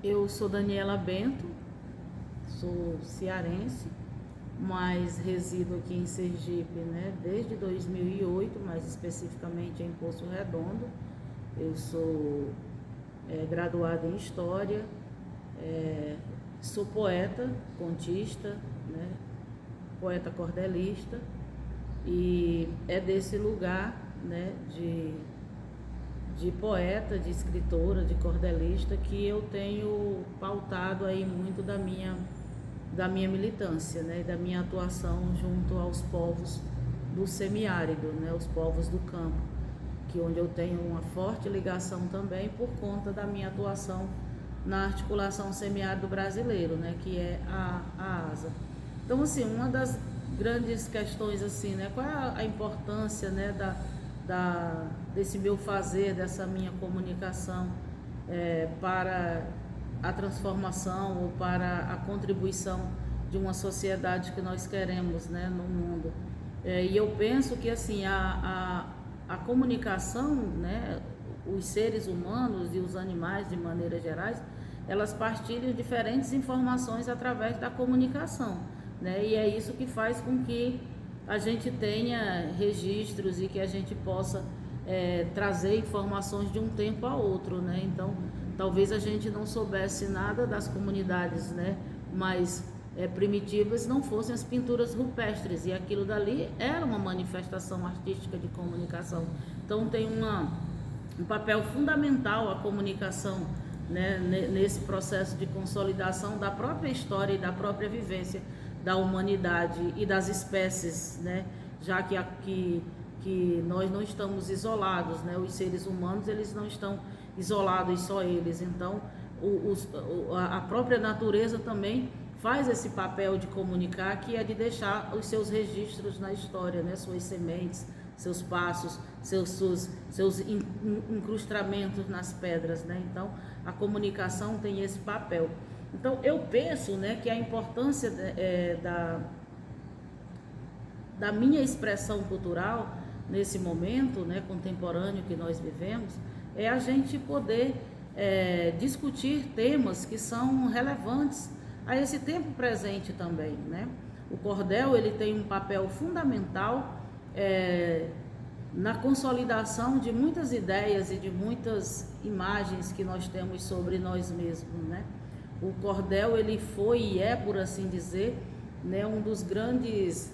Eu sou Daniela Bento, sou cearense, mas resido aqui em Sergipe, né, desde 2008, mais especificamente em Poço Redondo. Eu sou graduada em História, é, sou poeta, contista, né, poeta cordelista, e é desse lugar, né, de poeta, de escritora, de cordelista, que eu tenho pautado aí muito da minha militância, né, e da minha atuação junto aos povos do semiárido, né, os povos do campo, que onde eu tenho uma forte ligação também por conta da minha atuação na articulação semiárido brasileiro, né, que é a ASA. Então, assim, uma das grandes questões, assim, né, qual é a importância, né, desse meu fazer, dessa minha comunicação para a transformação ou para a contribuição de uma sociedade que nós queremos, né, no mundo. E eu penso que, assim, a comunicação, né, os seres humanos e os animais de maneira gerais, elas partilham diferentes informações através da comunicação, né, e é isso que faz com que a gente tenha registros e que a gente possa trazer informações de um tempo a outro, né? Então, talvez a gente não soubesse nada das comunidades, né, mais primitivas, não fossem as pinturas rupestres, e aquilo dali era uma manifestação artística de comunicação. Então, tem um papel fundamental a comunicação, né, nesse processo de consolidação da própria história e da própria vivência da humanidade e das espécies, né? Já que nós não estamos isolados, né? Os seres humanos, eles não estão isolados, só eles. Então, a própria natureza também faz esse papel de comunicar, que é de deixar os seus registros na história, né? Suas sementes, seus passos, seus incrustamentos nas pedras, né? Então, a comunicação tem esse papel. Então, eu penso, né, que a importância da minha expressão cultural nesse momento, né, contemporâneo que nós vivemos, é a gente poder discutir temas que são relevantes a esse tempo presente também, né? O cordel, ele tem um papel fundamental na consolidação de muitas ideias e de muitas imagens que nós temos sobre nós mesmos, né? O cordel, ele foi e é, por assim dizer, né, um dos grandes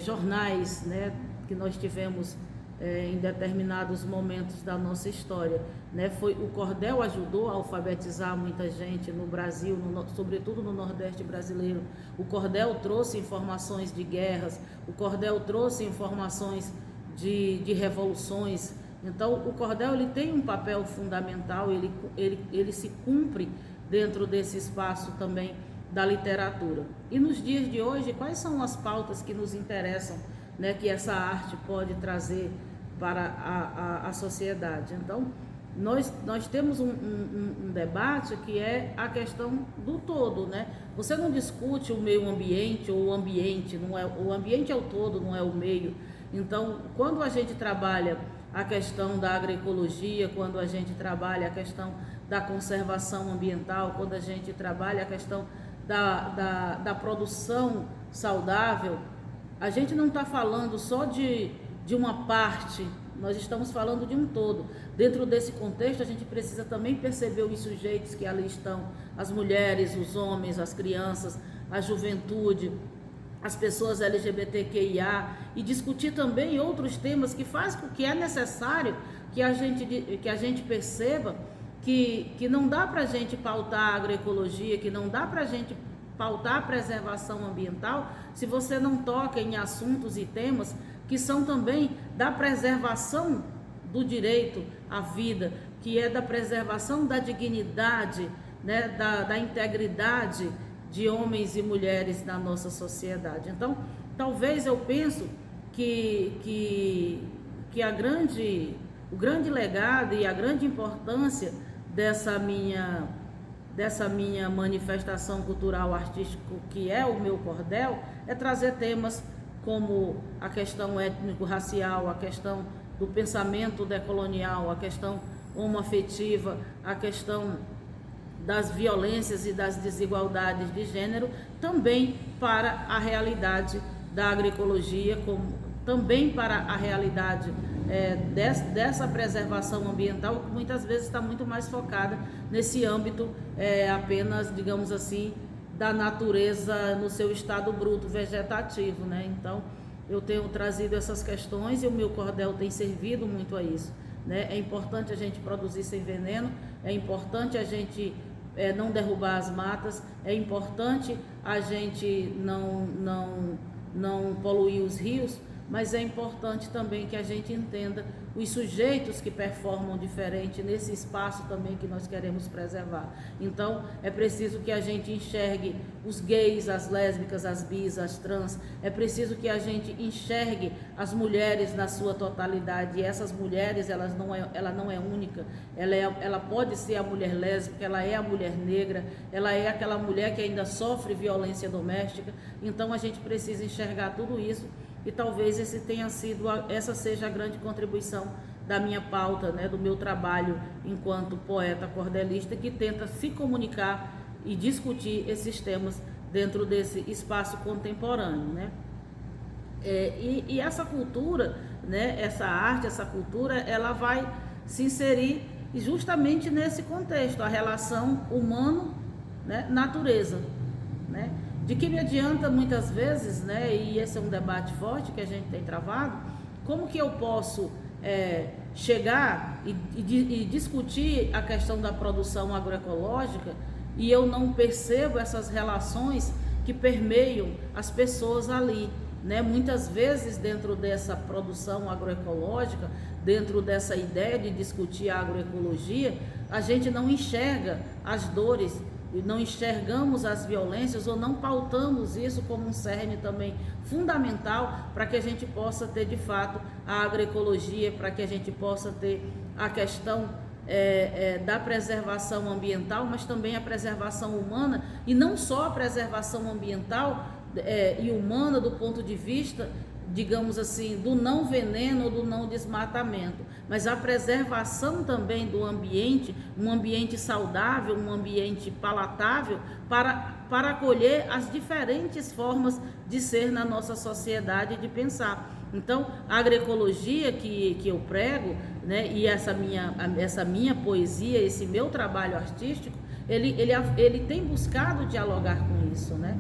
jornais, né, que nós tivemos em determinados momentos da nossa história, né? O cordel ajudou a alfabetizar muita gente no Brasil, sobretudo no Nordeste brasileiro. O cordel trouxe informações de guerras, o cordel trouxe informações de revoluções. Então, o cordel, ele tem um papel fundamental, ele se cumpre dentro desse espaço também da literatura. E nos dias de hoje, quais são as pautas que nos interessam, né, que essa arte pode trazer para a sociedade? Então, nós temos um debate que é a questão do todo, né? Você não discute o meio ambiente ou o ambiente, não é, o ambiente é o todo, não é o meio. Então, quando a gente trabalha a questão da agroecologia, quando a gente trabalha a questão da conservação ambiental, quando a gente trabalha a questão da produção saudável, a gente não está falando só de uma parte, nós estamos falando de um todo. Dentro desse contexto, a gente precisa também perceber os sujeitos que ali estão, as mulheres, os homens, as crianças, a juventude, as pessoas LGBTQIA, e discutir também outros temas que faz com que é necessário que a gente perceba que não dá para a gente pautar a agroecologia, que não dá para a gente pautar a preservação ambiental se você não toca em assuntos e temas que são também da preservação do direito à vida, que é da preservação da dignidade, né, da integridade de homens e mulheres na nossa sociedade. Então, talvez eu penso que o grande legado e a grande importância dessa minha manifestação cultural artística, que é o meu cordel, é trazer temas como a questão étnico-racial, a questão do pensamento decolonial, a questão homoafetiva, a questão das violências e das desigualdades de gênero, também para a realidade da agroecologia, como também para a realidade dessa preservação ambiental, que muitas vezes está muito mais focada nesse âmbito apenas, digamos assim, da natureza no seu estado bruto vegetativo, né? Então, eu tenho trazido essas questões e o meu cordel tem servido muito a isso, né? É importante a gente produzir sem veneno, é importante a gente não derrubar as matas, é importante a gente não poluir os rios, mas é importante também que a gente entenda os sujeitos que performam diferente nesse espaço também que nós queremos preservar. Então, é preciso que a gente enxergue os gays, as lésbicas, as bis, as trans, é preciso que a gente enxergue as mulheres na sua totalidade, e essas mulheres, ela não é única, ela pode ser a mulher lésbica, ela é a mulher negra, ela é aquela mulher que ainda sofre violência doméstica. Então, a gente precisa enxergar tudo isso. E talvez essa seja a grande contribuição da minha pauta, né, do meu trabalho enquanto poeta cordelista, que tenta se comunicar e discutir esses temas dentro desse espaço contemporâneo, né? E essa cultura, né, essa arte, essa cultura, ela vai se inserir justamente nesse contexto, a relação humano, né, natureza, né? De que me adianta muitas vezes, né, e esse é um debate forte que a gente tem travado, como que eu posso chegar e discutir a questão da produção agroecológica e eu não percebo essas relações que permeiam as pessoas ali, né? Muitas vezes dentro dessa produção agroecológica, dentro dessa ideia de discutir a agroecologia, a gente não enxerga as dores, não enxergamos as violências ou não pautamos isso como um cerne também fundamental para que a gente possa ter de fato a agroecologia, para que a gente possa ter a questão da preservação ambiental, mas também a preservação humana, e não só a preservação ambiental e humana do ponto de vista, digamos assim, do não veneno ou do não desmatamento, mas a preservação também do ambiente, um ambiente saudável, um ambiente palatável para acolher as diferentes formas de ser na nossa sociedade e de pensar. Então, a agroecologia que eu prego, né, e essa minha poesia, esse meu trabalho artístico, ele tem buscado dialogar com isso, né?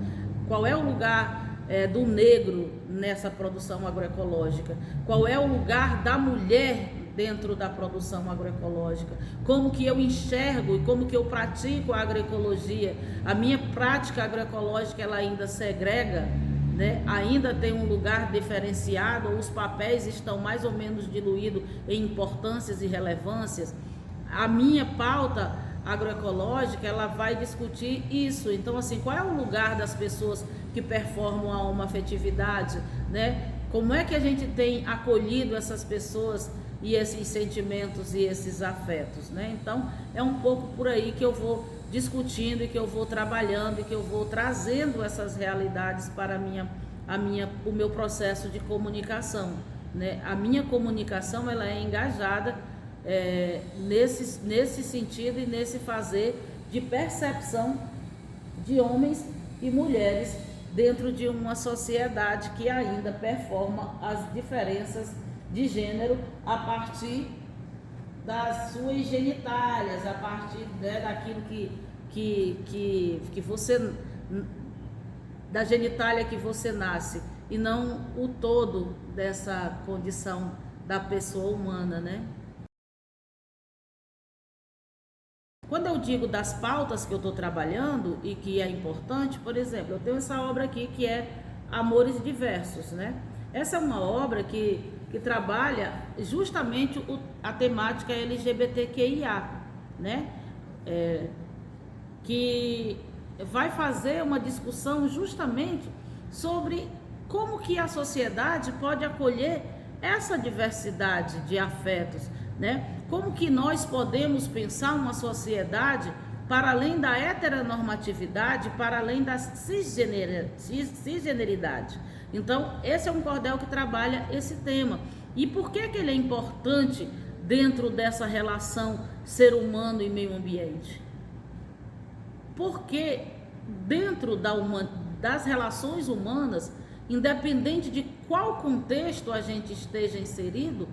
Qual é o lugar do negro nessa produção agroecológica? Qual é o lugar da mulher dentro da produção agroecológica? Como que eu enxergo e como que eu pratico a agroecologia? A minha prática agroecológica, ela ainda segrega, né? Ainda tem um lugar diferenciado, ou os papéis estão mais ou menos diluídos em importâncias e relevâncias? A minha pauta agroecológica, ela vai discutir isso. Então, assim, qual é o lugar das pessoas que performam a homoafetividade, né? Como é que a gente tem acolhido essas pessoas e esses sentimentos e esses afetos, né? Então, é um pouco por aí que eu vou discutindo e que eu vou trabalhando e que eu vou trazendo essas realidades para o meu processo de comunicação, né? A minha comunicação, ela é engajada nesse sentido e nesse fazer de percepção de homens e mulheres dentro de uma sociedade que ainda performa as diferenças de gênero a partir das suas genitálias, a partir, né, daquilo que você, da genitália que você nasce, e não o todo dessa condição da pessoa humana, né? Quando eu digo das pautas que eu estou trabalhando e que é importante, por exemplo, eu tenho essa obra aqui que é Amores Diversos, né? Essa é uma obra que trabalha justamente a temática LGBTQIA, né? Que vai fazer uma discussão justamente sobre como que a sociedade pode acolher essa diversidade de afetos, né? Como que nós podemos pensar uma sociedade para além da heteronormatividade, para além da cisgeneridade. Então, esse é um cordel que trabalha esse tema. E por que ele é importante dentro dessa relação ser humano e meio ambiente? porque dentro das relações humanas, independente de qual contexto a gente esteja inserido,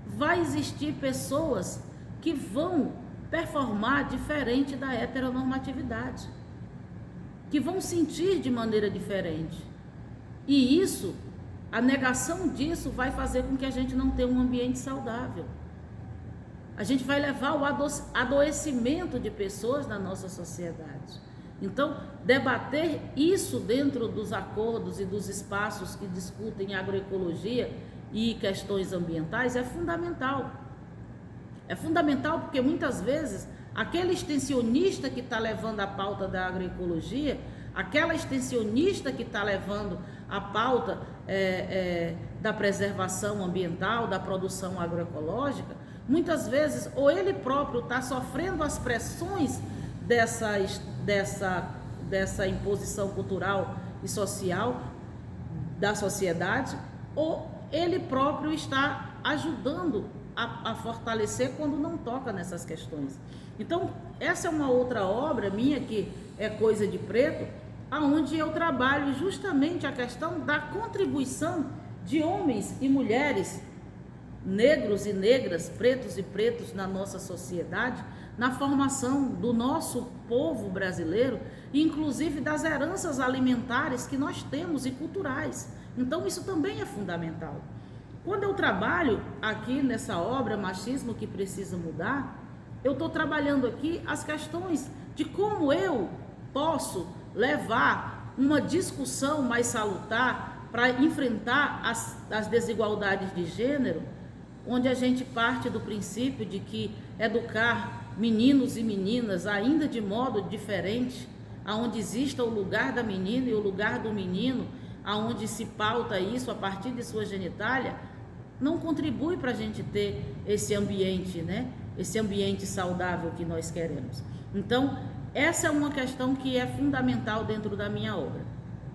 vai existir pessoas que vão performar diferente da heteronormatividade, que vão sentir de maneira diferente. E isso, a negação disso vai fazer com que a gente não tenha um ambiente saudável. A gente vai levar ao adoecimento de pessoas na nossa sociedade. Então, debater isso dentro dos acordos e dos espaços que discutem agroecologia e questões ambientais é fundamental. É fundamental porque muitas vezes aquele extensionista que está levando a pauta da agroecologia, aquela extensionista que está levando a pauta da preservação ambiental, da produção agroecológica, muitas vezes ou ele próprio está sofrendo as pressões dessa imposição cultural e social da sociedade, ou ele próprio está ajudando a fortalecer quando não toca nessas questões. Então, essa é uma outra obra minha, que é Coisa de Preto, aonde eu trabalho justamente a questão da contribuição de homens e mulheres, negros e negras, pretos e pretos na nossa sociedade, na formação do nosso povo brasileiro, inclusive das heranças alimentares que nós temos e culturais. Então, isso também é fundamental. Quando eu trabalho aqui nessa obra, Machismo que Precisa Mudar, eu estou trabalhando aqui as questões de como eu posso levar uma discussão mais salutar para enfrentar as desigualdades de gênero, onde a gente parte do princípio de que educar meninos e meninas ainda de modo diferente, aonde exista o lugar da menina e o lugar do menino, aonde se pauta isso a partir de sua genitália, não contribui para a gente ter esse ambiente, né? Esse ambiente saudável que nós queremos. Então, essa é uma questão que é fundamental dentro da minha obra.